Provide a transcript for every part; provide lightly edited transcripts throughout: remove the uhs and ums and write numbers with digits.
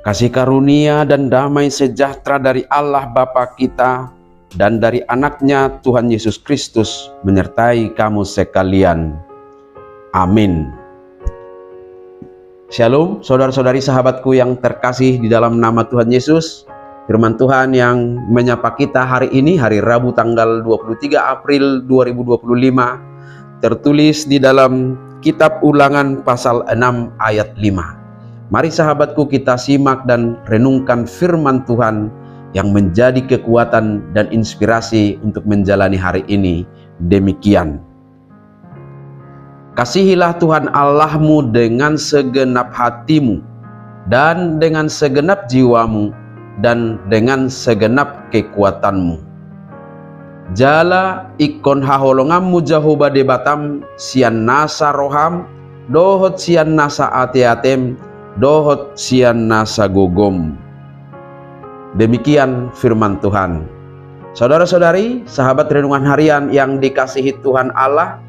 Kasih karunia dan damai sejahtera dari Allah Bapa kita dan dari anaknya Tuhan Yesus Kristus menyertai kamu sekalian. Amin. Shalom saudara-saudari sahabatku yang terkasih di dalam nama Tuhan Yesus. Firman Tuhan yang menyapa kita hari ini, hari Rabu tanggal 23 April 2025, tertulis di dalam kitab Ulangan pasal 6 ayat 5. Mari sahabatku kita simak dan renungkan firman Tuhan yang menjadi kekuatan dan inspirasi untuk menjalani hari ini. Demikian. Kasihilah Tuhan Allahmu dengan segenap hatimu dan dengan segenap jiwamu dan dengan segenap kekuatanmu. Jala ikon haholongammu Jehovah debatam sian nasa roham dohot sian nasa ate-atem dohot sian nasa gogom. Demikian firman Tuhan. Saudara-saudari, sahabat renungan harian yang dikasihi Tuhan Allah,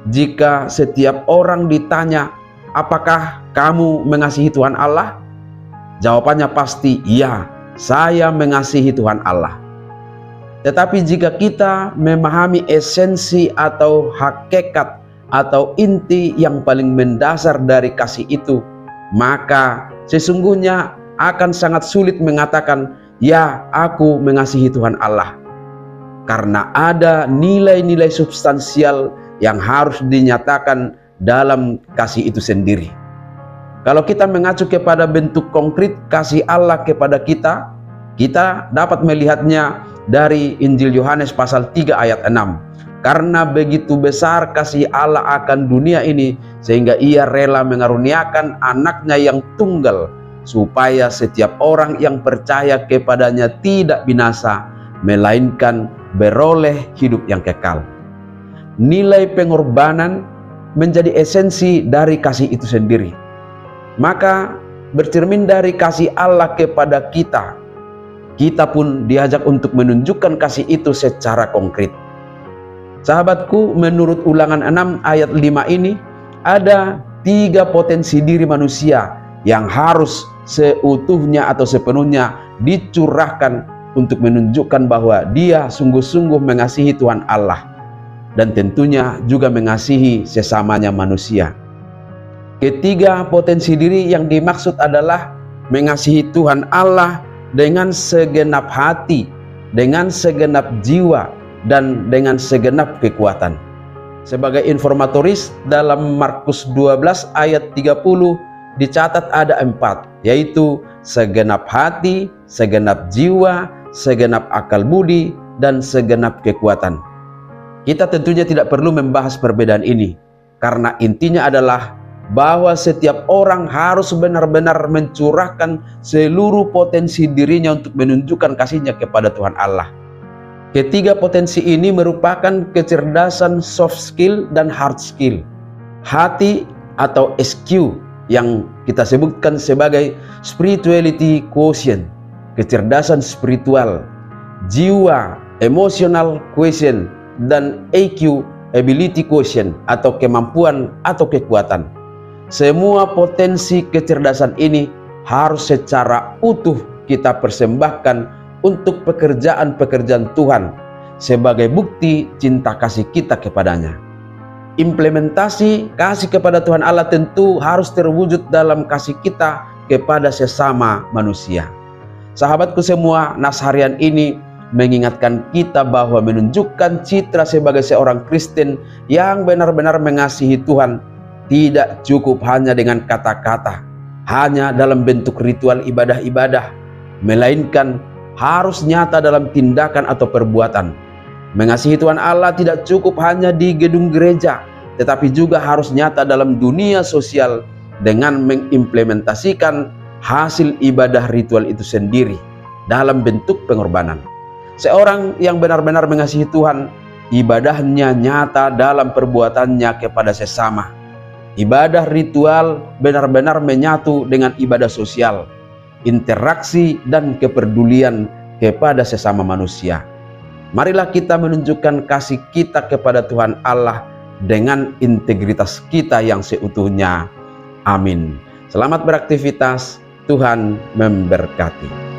jika setiap orang ditanya, apakah kamu mengasihi Tuhan Allah? Jawabannya pasti iya, saya mengasihi Tuhan Allah. Tetapi jika kita memahami esensi atau hakikat atau inti yang paling mendasar dari kasih itu, maka sesungguhnya akan sangat sulit mengatakan, ya, aku mengasihi Tuhan Allah. Karena ada nilai-nilai substansial yang harus dinyatakan dalam kasih itu sendiri. Kalau kita mengacu kepada bentuk konkret kasih Allah kepada kita, kita dapat melihatnya dari Injil Yohanes pasal 3 ayat 6. Karena begitu besar kasih Allah akan dunia ini, sehingga ia rela mengaruniakan anaknya yang tunggal, supaya setiap orang yang percaya kepadanya tidak binasa, melainkan beroleh hidup yang kekal. Nilai pengorbanan menjadi esensi dari kasih itu sendiri. Maka bercermin dari kasih Allah kepada kita, kita pun diajak untuk menunjukkan kasih itu secara konkret. Sahabatku, menurut Ulangan 6 ayat 5 ini, ada 3 potensi diri manusia yang harus seutuhnya atau sepenuhnya dicurahkan untuk menunjukkan bahwa dia sungguh-sungguh mengasihi Tuhan Allah dan tentunya juga mengasihi sesamanya manusia. Ketiga potensi diri yang dimaksud adalah mengasihi Tuhan Allah dengan segenap hati, dengan segenap jiwa, dan dengan segenap kekuatan. Sebagai informatoris, dalam Markus 12 ayat 30 dicatat ada 4, yaitu segenap hati, segenap jiwa, segenap akal budi, dan segenap kekuatan. Kita tentunya tidak perlu membahas perbedaan ini, karena intinya adalah bahwa setiap orang harus benar-benar mencurahkan seluruh potensi dirinya untuk menunjukkan kasihnya kepada Tuhan Allah. Ketiga potensi ini merupakan kecerdasan soft skill dan hard skill. Hati atau SQ yang kita sebutkan sebagai spirituality quotient, kecerdasan spiritual, jiwa, emotional quotient, dan EQ, ability quotient atau kemampuan atau kekuatan. Semua potensi kecerdasan ini harus secara utuh kita persembahkan untuk pekerjaan-pekerjaan Tuhan sebagai bukti cinta kasih kita kepadanya. Implementasi kasih kepada Tuhan Allah tentu harus terwujud dalam kasih kita kepada sesama manusia. Sahabatku semua, nas harian ini mengingatkan kita bahwa menunjukkan citra sebagai seorang Kristen yang benar-benar mengasihi Tuhan tidak cukup hanya dengan kata-kata, hanya dalam bentuk ritual ibadah-ibadah, melainkan harus nyata dalam tindakan atau perbuatan. Mengasihi Tuhan Allah tidak cukup hanya di gedung gereja, tetapi juga harus nyata dalam dunia sosial dengan mengimplementasikan hasil ibadah ritual itu sendiri dalam bentuk pengorbanan. Seorang yang benar-benar mengasihi Tuhan, ibadahnya nyata dalam perbuatannya kepada sesama. Ibadah ritual benar-benar menyatu dengan ibadah sosial, interaksi dan kepedulian kepada sesama manusia. Marilah kita menunjukkan kasih kita kepada Tuhan Allah dengan integritas kita yang seutuhnya. Amin. Selamat beraktivitas. Tuhan memberkati.